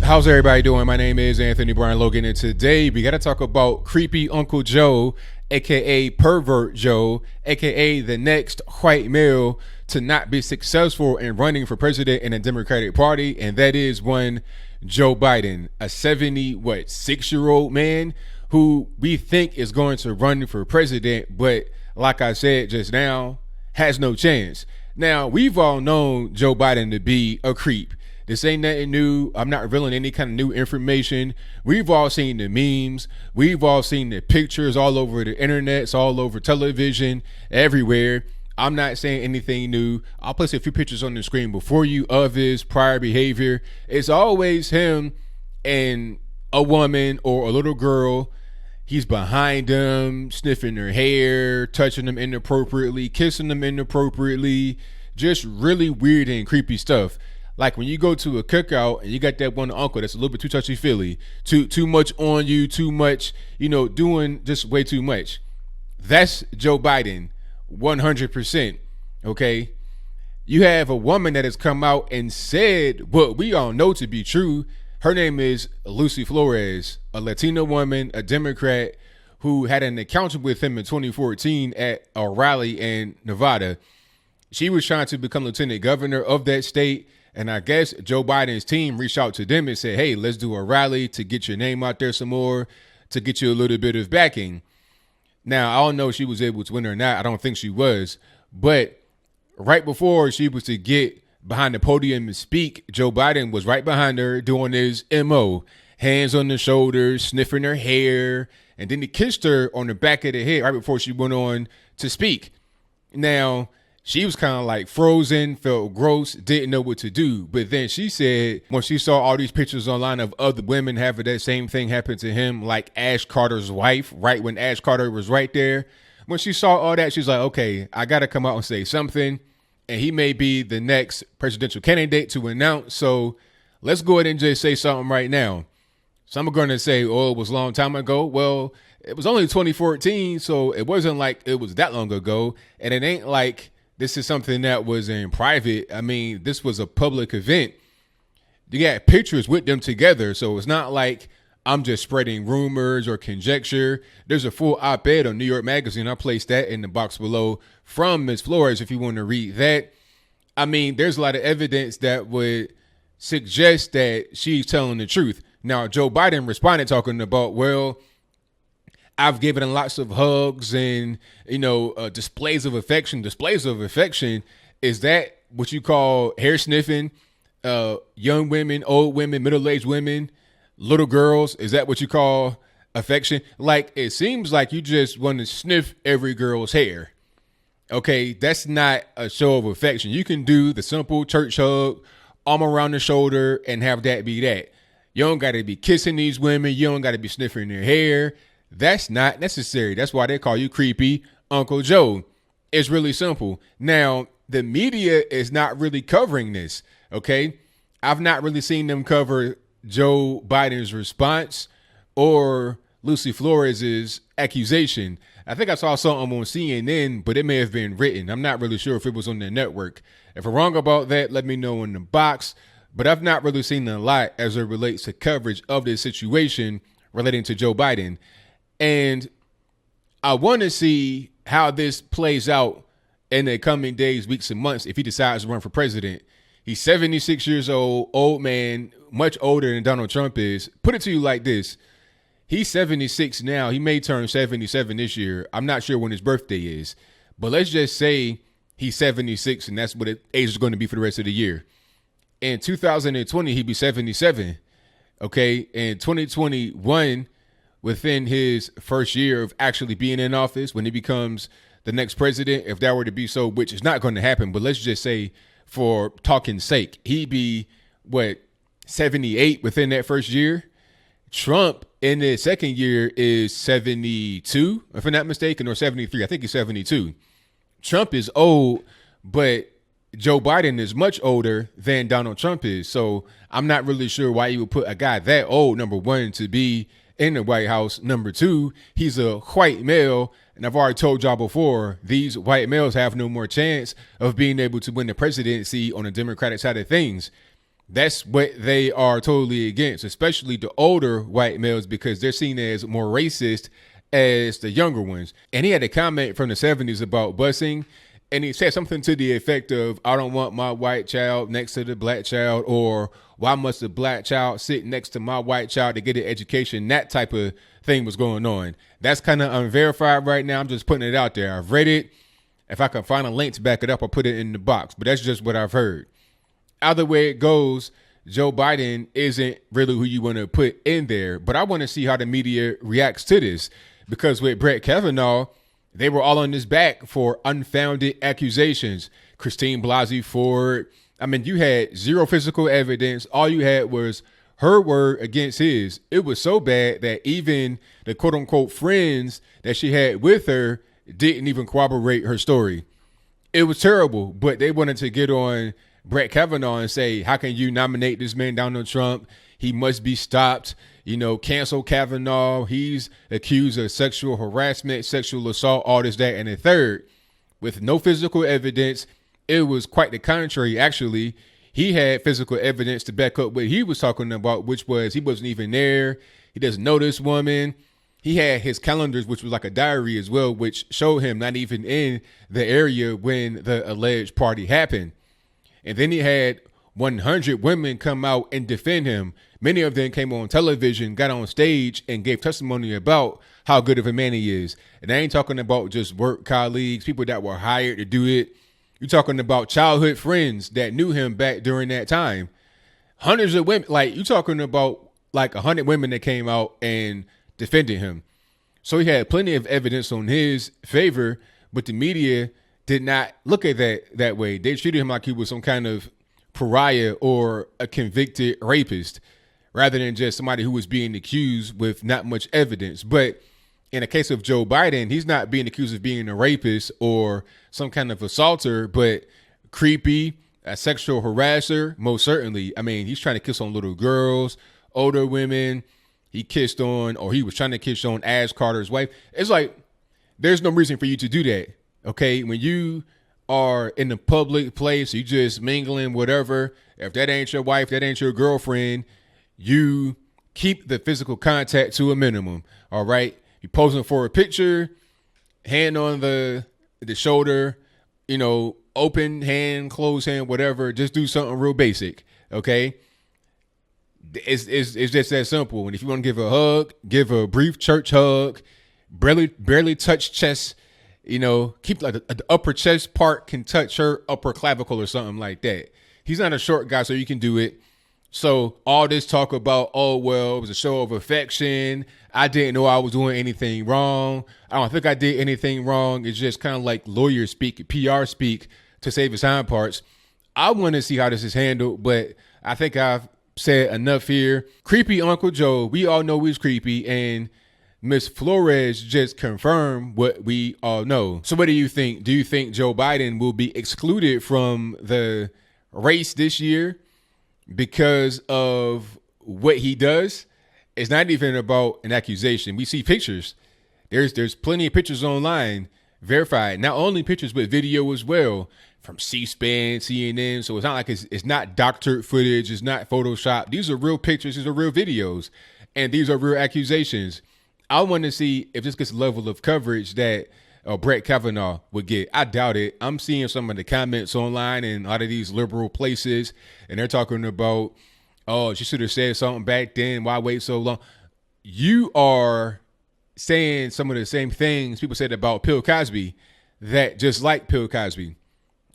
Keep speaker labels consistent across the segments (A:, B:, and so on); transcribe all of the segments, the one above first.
A: How's everybody doing? My name is Anthony Brian Logan, and today we got to talk about creepy Uncle Joe, aka Pervert Joe, aka the next white male to not be successful in running for president in the Democratic Party, and that is one Joe Biden, a 6-year-old man who we think is going to run for president, but like I said just now, has no chance. Now, we've all known Joe Biden to be a creep. This ain't nothing new. I'm not revealing any kind of new information. We've all seen the memes. We've all seen the pictures all over the internet. It's all over television, everywhere. I'm not saying anything new. I'll place a few pictures on the screen before you of his prior behavior. It's always him and a woman or a little girl. He's behind them, sniffing their hair, touching them inappropriately, kissing them inappropriately. Just really weird and creepy stuff. Like when you go to a cookout and you got that one uncle that's a little bit too touchy-feely, too much on you, too much, doing just way too much. That's Joe Biden, 100%, okay? You have a woman that has come out and said what we all know to be true. Her name is Lucy Flores, a Latina woman, a Democrat, who had an encounter with him in 2014 at a rally in Nevada. She was trying to become lieutenant governor of that state. And I guess Joe Biden's team reached out to them and said, hey, let's do a rally to get your name out there some more, to get you a little bit of backing. Now, I don't know if she was able to win or not. I don't think she was. But right before she was to get behind the podium and speak, Joe Biden was right behind her doing his MO, hands on the shoulders, sniffing her hair. And then he kissed her on the back of the head right before she went on to speak. Now, she was kind of like frozen, felt gross, didn't know what to do. But then she said when she saw all these pictures online of other women having that same thing happen to him, like Ash Carter's wife, right when Ash Carter was right there. When she saw all that, she's like, okay, I got to come out and say something. And he may be the next presidential candidate to announce. So let's go ahead and just say something right now. Some are going to say, oh, it was a long time ago. Well, it was only 2014, so it wasn't like it was that long ago. And it ain't like this is something that was in private. I mean, this was a public event. You got pictures with them together. So it's not like I'm just spreading rumors or conjecture. There's a full op-ed on New York Magazine. I placed that in the box below from Ms. Flores if you want to read that. I mean, there's a lot of evidence that would suggest that she's telling the truth. Now, Joe Biden responded talking about, well, I've given lots of hugs and, displays of affection. Displays of affection, is that what you call hair sniffing? Young women, old women, middle-aged women, little girls, is that what you call affection? Like, it seems like you just want to sniff every girl's hair. Okay, that's not a show of affection. You can do the simple church hug, arm around the shoulder, and have that be that. You don't got to be kissing these women. You don't got to be sniffing their hair. That's not necessary. That's why they call you creepy Uncle Joe. It's really simple. Now, the media is not really covering this, okay? I've not really seen them cover Joe Biden's response or Lucy Flores' accusation. I think I saw something on CNN, but it may have been written. I'm not really sure if it was on their network. If I'm wrong about that, let me know in the box. But I've not really seen a lot as it relates to coverage of this situation relating to Joe Biden. And I want to see how this plays out in the coming days, weeks, and months if he decides to run for president. He's 76 years old man, much older than Donald Trump is. Put it to you like this. He's 76 now. He may turn 77 this year. I'm not sure when his birthday is. But let's just say he's 76, and that's what his age is going to be for the rest of the year. In 2020, he'd be 77. Okay? In 2021, within his first year of actually being in office, when he becomes the next president, if that were to be so, which is not going to happen, but let's just say for talking's sake, he'd be, 78 within that first year. Trump in the second year is 72, if I'm not mistaken, or 73. I think he's 72. Trump is old, but Joe Biden is much older than Donald Trump is. So I'm not really sure why you would put a guy that old, number one, to be in the White House. Number two, he's a white male. And I've already told y'all before, these white males have no more chance of being able to win the presidency on the Democratic side of things. That's what they are totally against, especially the older white males, because they're seen as more racist as the younger ones. And he had a comment from the 70s about busing, and he said something to the effect of, I don't want my white child next to the black child, or why must the black child sit next to my white child to get an education? That type of thing was going on. That's kind of unverified right now. I'm just putting it out there. I've read it. If I can find a link to back it up, I'll put it in the box. But that's just what I've heard. Either way it goes, Joe Biden isn't really who you want to put in there. But I want to see how the media reacts to this. Because with Brett Kavanaugh, they were all on his back for unfounded accusations. Christine Blasey Ford. I mean, you had zero physical evidence. All you had was her word against his. It was so bad that even the quote unquote friends that she had with her didn't even corroborate her story. It was terrible, but they wanted to get on Brett Kavanaugh and say, how can you nominate this man, Donald Trump? He must be stopped. Cancel Kavanaugh. He's accused of sexual harassment, sexual assault, all this, that, and the third. With no physical evidence, it was quite the contrary, actually. He had physical evidence to back up what he was talking about, which was he wasn't even there. He doesn't know this woman. He had his calendars, which was like a diary as well, which showed him not even in the area when the alleged party happened. And then he had 100 women come out and defend him. Many of them came on television, got on stage, and gave testimony about how good of a man he is. And I ain't talking about just work colleagues, people that were hired to do it. You're talking about childhood friends that knew him back during that time. Hundreds of women, like you're talking about like 100 women that came out and defended him. So he had plenty of evidence on his favor, but the media did not look at that way. They treated him like he was some kind of pariah or a convicted rapist, rather than just somebody who was being accused with not much evidence. But in the case of Joe Biden, he's not being accused of being a rapist or some kind of assaulter, but creepy, a sexual harasser, most certainly. I mean, he's trying to kiss on little girls, older women. He kissed on, or he was trying to kiss on Ash Carter's wife. It's like, there's no reason for you to do that. Okay. When you are in a public place, you just mingling, whatever. If that ain't your wife, that ain't your girlfriend, you keep the physical contact to a minimum. All right. You posing for a picture, hand on the shoulder, open hand, closed hand, whatever. Just do something real basic. Okay. It's just that simple. And if you want to give a hug, give a brief church hug, barely touch chest, keep like the upper chest part can touch her upper clavicle or something like that. He's not a short guy, so you can do it. So all this talk about, oh, well, it was a show of affection. I didn't know I was doing anything wrong. I don't think I did anything wrong. It's just kind of like lawyer speak, PR speak to save his hind parts. I want to see how this is handled, but I think I've said enough here. Creepy Uncle Joe. We all know he's creepy, and Miss Flores just confirmed what we all know. So what do you think? Do you think Joe Biden will be excluded from the race this year because of what he does? It's not even about an accusation. We see pictures. There's plenty of pictures online, verified. Not only pictures, but video as well, from C-SPAN, CNN. So it's not like it's not doctored footage. It's not Photoshop. These are real pictures. These are real videos. And these are real accusations. I want to see if this gets a level of coverage that Brett Kavanaugh would get. I doubt it. I'm seeing some of the comments online in a lot of these liberal places, and they're talking about, oh, she should have said something back then. Why wait so long? You are saying some of the same things people said about Bill Cosby, that just like Bill Cosby.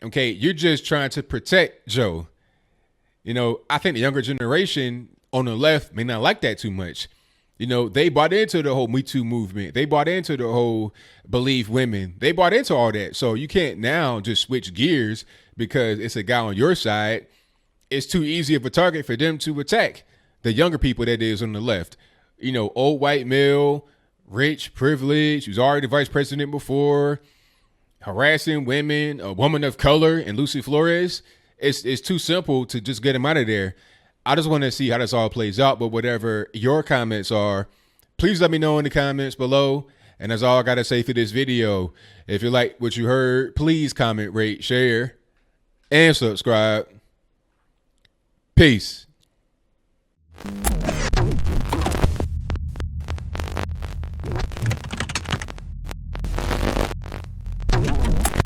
A: Okay, you're just trying to protect Joe. I think the younger generation on the left may not like that too much. They bought into the whole Me Too movement. They bought into the whole believe women. They bought into all that. So you can't now just switch gears because it's a guy on your side. It's too easy of a target for them to attack the younger people that is on the left. Old white male, rich, privileged, who's already the vice president before, harassing women, a woman of color, and Lucy Flores. It's too simple to just get him out of there. I just want to see how this all plays out. But whatever your comments are, please let me know in the comments below. And that's all I got to say for this video. If you like what you heard, please comment, rate, share, and subscribe. Peace.